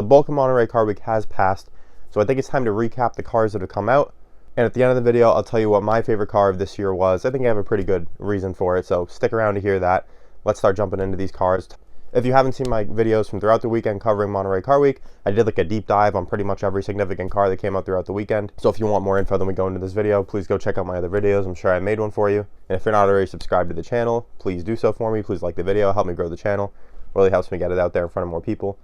bulk of Monterey Car Week has passed, so I think it's time to recap the cars that have come out. And at the end of the video, I'll tell you what my favorite car of this year was. I think I have a pretty good reason for it, so stick around to hear that. Let's start jumping into these cars. If you haven't seen my videos from throughout the weekend covering Monterey Car Week, I did like a deep dive on pretty much every significant car that came out throughout the weekend. So if you want more info than we go into this video, please go check out my other videos. I'm sure I made one for you. And if you're not already subscribed to the channel, please do so for me. Please like the video, help me grow the channel. It really helps me get it out there in front of more people.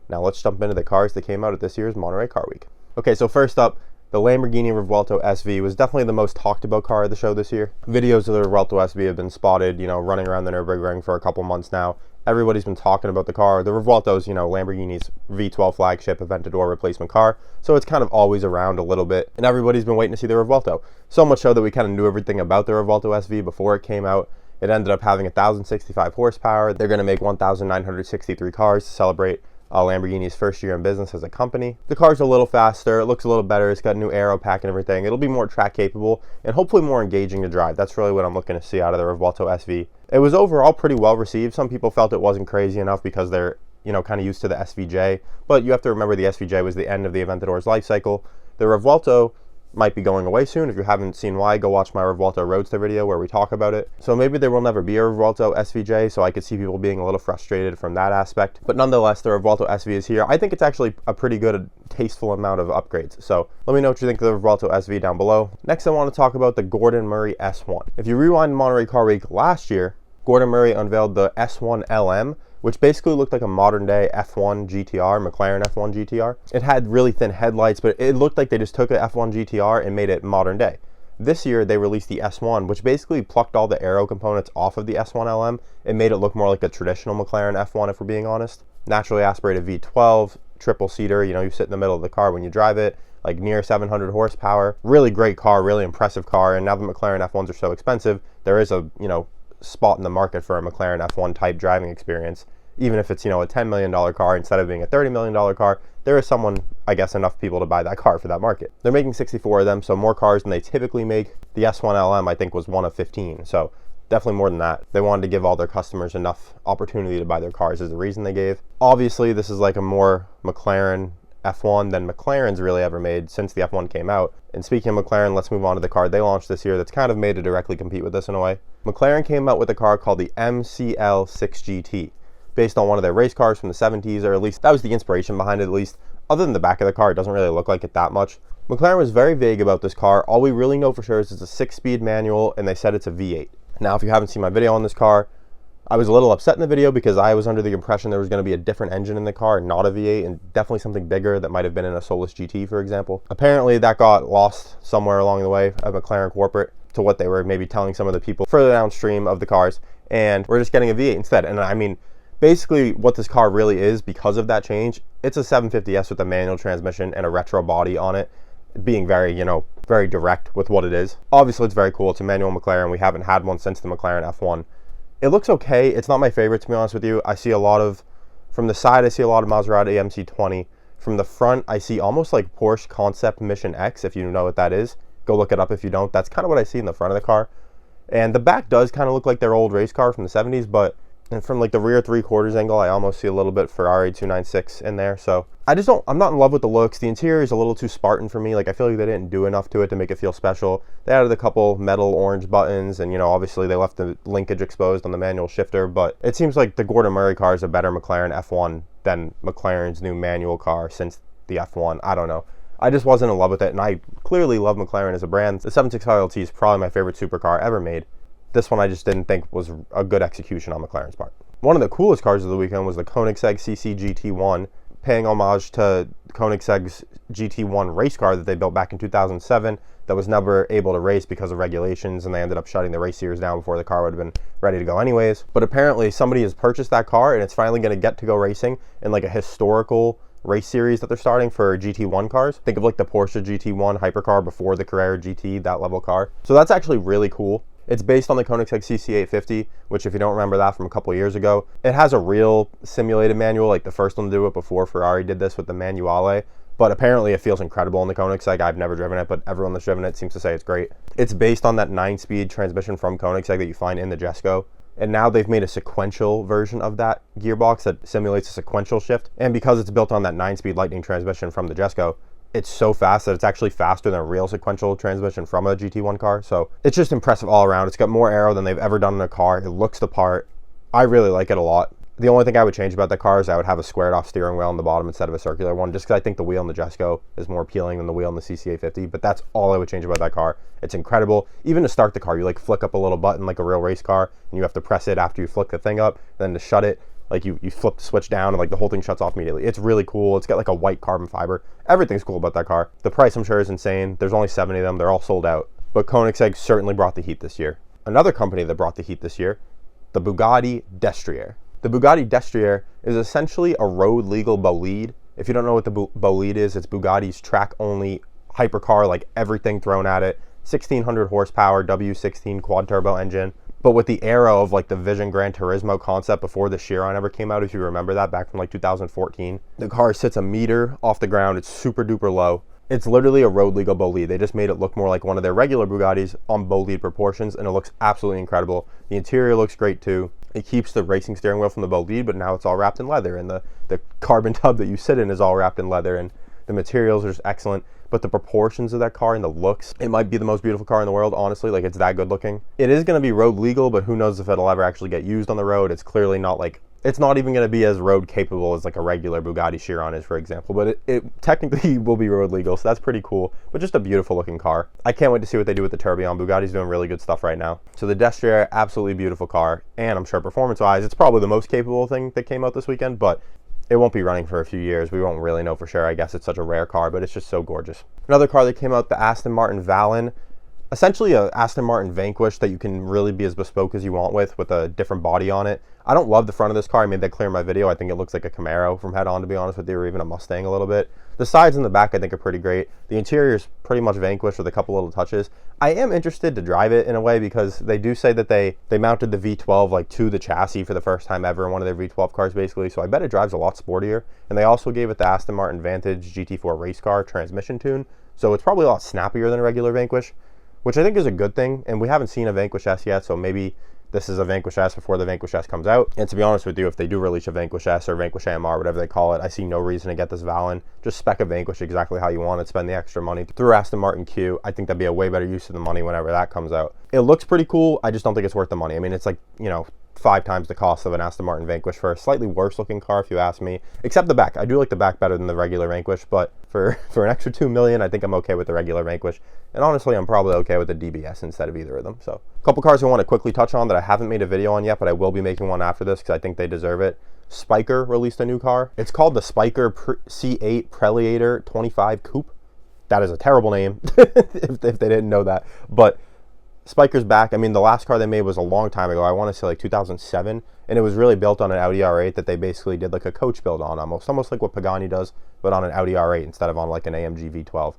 Now let's jump into the cars that came out at this year's Monterey Car Week. Okay, so first up, the Lamborghini Revuelto SV was definitely the most talked about car of the show this year. Videos of the Revuelto SV have been spotted, running around the Nürburgring for a couple months now. Everybody's been talking about the car. The Revuelto's, Lamborghini's V12 flagship Aventador replacement car, so it's kind of always around a little bit, and everybody's been waiting to see the Revuelto. So much so that we kind of knew everything about the Revuelto SV before it came out. It ended up having 1,065 horsepower. They're going to make 1,963 cars to celebrate Lamborghini's first year in business as a company. The car's a little faster, it looks a little better, it's got a new aero pack and everything. It'll be more track capable and hopefully more engaging to drive. That's really what I'm looking to see out of the Revuelto SV. It was overall pretty well received. Some people felt it wasn't crazy enough because they're kind of used to the SVJ, but you have to remember the SVJ was the end of the Aventador's life cycle. The Revuelto might be going away soon. If you haven't seen why, go watch my Revuelto Roadster video where we talk about it. So maybe there will never be a Revuelto SVJ, so I could see people being a little frustrated from that aspect. But nonetheless, the Revuelto SV is here. I think it's actually a pretty good, tasteful amount of upgrades. So let me know what you think of the Revuelto SV down below. Next, I want to talk about the Gordan Murray S1. If you rewind Monterey Car Week last year, Gordan Murray unveiled the S1 LM, which basically looked like a modern day F1 GTR, McLaren F1 GTR. It had really thin headlights, but it looked like they just took a F1 GTR and made it modern day. This year, they released the S1, which basically plucked all the aero components off of the S1 LM and made it look more like a traditional McLaren F1, if we're being honest. Naturally aspirated V12, triple seater, you sit in the middle of the car when you drive it, like near 700 horsepower. Really great car, really impressive car, and now the McLaren F1s are so expensive, there is a, spot in the market for a McLaren F1 type driving experience. Even if it's, a $10 million car instead of being a $30 million car, there is someone, I guess, enough people to buy that car for that market. They're making 64 of them, so more cars than they typically make. The S1 LM, I think, was one of 15, so definitely more than that. They wanted to give all their customers enough opportunity to buy their cars is the reason they gave. Obviously, this is like a more McLaren F1 than McLaren's really ever made since the F1 came out. And speaking of McLaren, let's move on to the car they launched this year that's kind of made to directly compete with this in a way. McLaren came out with a car called the MCL6GT, based on one of their race cars from the 70s, or at least that was the inspiration behind it, at least. Other than the back of the car, it doesn't really look like it that much. McLaren was very vague about this car. All we really know for sure is it's a 6-speed manual, and they said it's a V8. Now, if you haven't seen my video on this car, I was a little upset in the video because I was under the impression there was going to be a different engine in the car, not a V8, and definitely something bigger that might have been in a Solus GT, for example. Apparently, that got lost somewhere along the way at McLaren corporate to what they were maybe telling some of the people further downstream of the cars, and we're just getting a V8 instead. And I mean, basically what this car really is because of that change, it's a 750S with a manual transmission and a retro body on it, being very, very direct with what it is. Obviously, it's very cool. It's a manual McLaren. We haven't had one since the McLaren F1. It looks okay. It's not my favorite, to be honest with you. I see a lot of, from the side, I see a lot of Maserati MC20. From the front, I see almost like Porsche Concept Mission X, if you know what that is. Go look it up if you don't. That's kind of what I see in the front of the car. And the back does kind of look like their old race car from the 70s, but and from like the rear 3/4 angle, I almost see a little bit Ferrari 296 in there. So I'm not in love with the looks. The interior is a little too Spartan for me. Like, I feel like they didn't do enough to it to make it feel special. They added a couple metal orange buttons, and obviously they left the linkage exposed on the manual shifter, but it seems like the Gordan Murray car is a better McLaren F1 than McLaren's new manual car since the F1. I don't know. I just wasn't in love with it, and I clearly love McLaren as a brand. The 765 LT is probably my favorite supercar ever made. This one I just didn't think was a good execution on McLaren's part. One of the coolest cars of the weekend was the Koenigsegg CCGT1, paying homage to Koenigsegg's GT1 race car that they built back in 2007 that was never able to race because of regulations, and they ended up shutting the race series down before the car would have been ready to go anyways. But apparently somebody has purchased that car, and it's finally going to get to go racing in like a historical race series that they're starting for GT1 cars. Think of like the Porsche GT1 hypercar before the Carrera GT, that level car. So that's actually really cool. It's based on the Koenigsegg CC850, which, if you don't remember that from a couple years ago, it has a real simulated manual, like the first one to do it before Ferrari did this with the Manuale. But apparently it feels incredible in the Koenigsegg. I've never driven it, but everyone that's driven it seems to say it's great. It's based on that 9-speed transmission from Koenigsegg that you find in the Jesko. and now they've made a sequential version of that gearbox that simulates a sequential shift. And because it's built on that 9-speed Lightning transmission from the Jesko, it's so fast that it's actually faster than a real sequential transmission from a GT1 car. So it's just impressive all around. It's got more aero than they've ever done in a car. It looks the part. I really like it a lot. The only thing I would change about that car is I would have a squared off steering wheel on the bottom instead of a circular one, just because I think the wheel in the Jesko is more appealing than the wheel in the CC850, but that's all I would change about that car. It's incredible. Even to start the car, you like flick up a little button like a real race car, and you have to press it after you flick the thing up. Then to shut it, like you flip the switch down and like the whole thing shuts off immediately. It's really cool. It's got like a white carbon fiber. Everything's cool about that car. The price, I'm sure, is insane. There's only 70 of them. They're all sold out. But Koenigsegg certainly brought the heat this year. Another company that brought the heat this year, the Bugatti Destriere. The Bugatti Destriere is essentially a road legal bolide. If you don't know what the bolide is, it's Bugatti's track only hypercar, like everything thrown at it. 1600 horsepower, W16 quad turbo engine, but with the aero of like the Vision Gran Turismo concept before the Chiron ever came out, if you remember that, back from like 2014. The car sits a meter off the ground. It's super duper low. It's literally a road legal bolide. They just made it look more like one of their regular Bugattis on bolide proportions, and it looks absolutely incredible. The interior looks great too. It keeps the racing steering wheel from the bolide, but now it's all wrapped in leather, and the carbon tub that you sit in is all wrapped in leather, and the materials are just excellent. But the proportions of that car and the looks, it might be the most beautiful car in the world, honestly. Like, it's that good looking. It is going to be road legal, but who knows if it'll ever actually get used on the road. It's clearly not like, it's not even going to be as road capable as like a regular Bugatti Chiron is, for example, but it technically will be road legal, so that's pretty cool. But just a beautiful looking car. I can't wait to see what they do with the Tourbillon. Bugatti's doing really good stuff right now. So the Destrier, absolutely beautiful car, and I'm sure performance wise, it's probably the most capable thing that came out this weekend, but it won't be running for a few years. We won't really know for sure. I guess it's such a rare car, but it's just so gorgeous. Another car that came out, the Aston Martin Valen. Essentially a Aston Martin Vanquish that you can really be as bespoke as you want with a different body on it. I don't love the front of this car. I made that clear in my video. I think it looks like a Camaro from head on, to be honest with you, or even a Mustang a little bit. The sides and the back I think are pretty great. The interior is pretty much Vanquish with a couple little touches. I am interested to drive it in a way because they do say that they mounted the V12 like to the chassis for the first time ever in one of their V12 cars basically, so I bet it drives a lot sportier. And they also gave it the Aston Martin Vantage GT4 race car transmission tune, so it's probably a lot snappier than a regular Vanquish, which I think is a good thing. And we haven't seen a Vanquish S yet, so maybe this is a Vanquish S before the Vanquish S comes out. And to be honest with you, if they do release a Vanquish S or Vanquish AMR, whatever they call it, I see no reason to get this Valen. Just spec a Vanquish exactly how you want it, spend the extra money through Aston Martin Q. I think that'd be a way better use of the money whenever that comes out. It looks pretty cool. I just don't think it's worth the money. I mean, it's like, you know, 5 times the cost of an Aston Martin Vanquish for a slightly worse looking car, if you ask me. Except the back. I do like the back better than the regular Vanquish, but for an extra $2 million, I think I'm okay with the regular Vanquish. And honestly, I'm probably okay with the DBS instead of either of them. So, a couple cars I want to quickly touch on that I haven't made a video on yet, but I will be making one after this because I think they deserve it. Spyker released a new car. It's called the Spyker C8 Prelator 25 Coupe. That is a terrible name if they didn't know that. But Spyker's back. I mean, the last car they made was a long time ago. I want to say like 2007, and it was really built on an Audi R8 that they basically did like a coach build on, almost like what Pagani does, but on an Audi R8 instead of on like an AMG V12.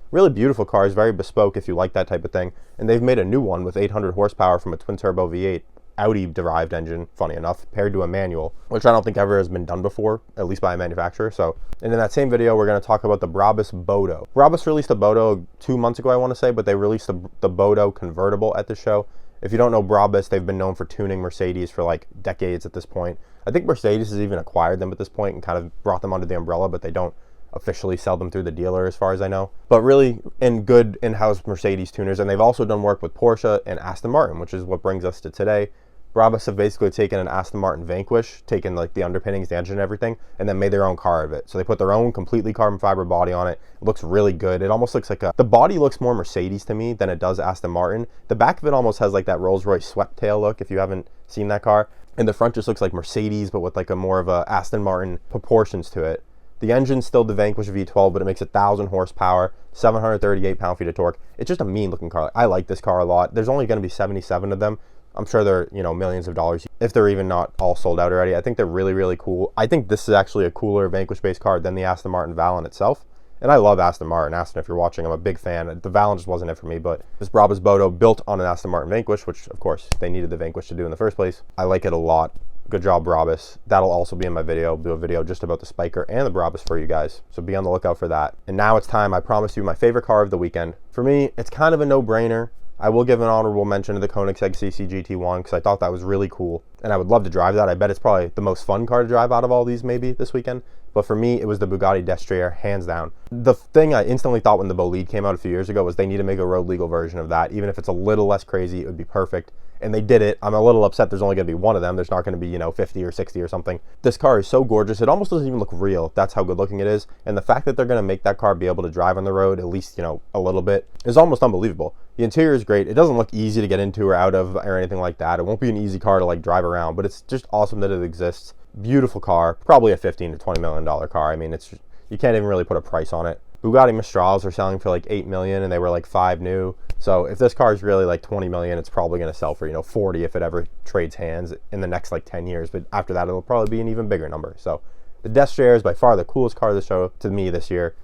Really beautiful cars, very bespoke if you like that type of thing. And they've made a new one with 800 horsepower from a twin turbo V8 Audi derived engine, funny enough, paired to a manual, which I don't think ever has been done before, at least by a manufacturer. So, and in that same video, we're going to talk about the Brabus Bodo. Brabus released a Bodo 2 months ago, I want to say, but they released the Bodo convertible at the show. If you don't know Brabus, they've been known for tuning Mercedes for like decades at this point. I think Mercedes has even acquired them at this point and kind of brought them under the umbrella, but they don't officially sell them through the dealer as far as I know. But really good in-house Mercedes tuners, and they've also done work with Porsche and Aston Martin, which is what brings us to today. Brabus have basically taken an Aston Martin Vanquish, taken like the underpinnings, the engine and everything, and then made their own car of it. So they put their own completely carbon fiber body on it. It looks really good. It almost looks like the body looks more Mercedes to me than it does Aston Martin. The back of it almost has like that Rolls-Royce swept tail look if you haven't seen that car. And the front just looks like Mercedes, but with like a more of a Aston Martin proportions to it. The engine's still the Vanquish V12, but it makes 1,000 horsepower, 738 pound-feet of torque. It's just a mean looking car. I like this car a lot. There's only going to be 77 of them. I'm sure they're, you know, millions of dollars, if they're even not all sold out already. I think they're really, really cool. I think this is actually a cooler Vanquish-based car than the Aston Martin Valen itself. And I love Aston Martin. Aston, if you're watching, I'm a big fan. The Valen just wasn't it for me, but this Brabus Bodo built on an Aston Martin Vanquish, which, of course, they needed the Vanquish to do in the first place. I like it a lot. Good job, Brabus. That'll also be in my video. I'll do a video just about the Spyker and the Brabus for you guys, so be on the lookout for that. And now it's time. I promised you my favorite car of the weekend. For me, it's kind of a no-brainer. I will give an honorable mention to the Koenigsegg CCGT1 because I thought that was really cool, and I would love to drive that. I bet it's probably the most fun car to drive out of all these maybe this weekend. But for me, it was the Bugatti Destriere, hands down. The thing I instantly thought when the Bolide came out a few years ago was they need to make a road legal version of that. Even if it's a little less crazy, it would be perfect. And they did it. I'm a little upset there's only going to be one of them. There's not going to be, you know, 50 or 60 or something. This car is so gorgeous. It almost doesn't even look real. That's how good looking it is. And the fact that they're going to make that car be able to drive on the road, at least, you know, a little bit, is almost unbelievable. The interior is great. It doesn't look easy to get into or out of or anything like that. It won't be an easy car to like drive around, but it's just awesome that it exists. Beautiful car. Probably a $15 to $20 million car. I mean, it's, you can't even really put a price on it. Bugatti Mistrals are selling for like $8 million and they were like 5 new. So if this car is really like 20 million, it's probably going to sell for, you know, 40 if it ever trades hands in the next like 10 years. But after that, it'll probably be an even bigger number. So the Destrier is by far the coolest car of the show to me this year.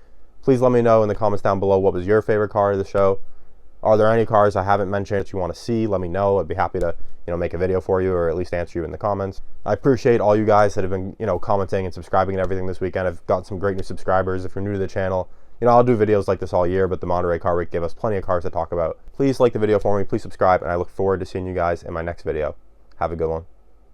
Please let me know in the comments down below what was your favorite car of the show. Are there any cars I haven't mentioned that you want to see? Let me know. I'd be happy to, you know, make a video for you or at least answer you in the comments. I appreciate all you guys that have been, you know, commenting and subscribing and everything this weekend. I've got some great new subscribers. If you're new to the channel, you know, I'll do videos like this all year, but the Monterey Car Week gave us plenty of cars to talk about. Please like the video for me. Please subscribe, and I look forward to seeing you guys in my next video. Have a good one.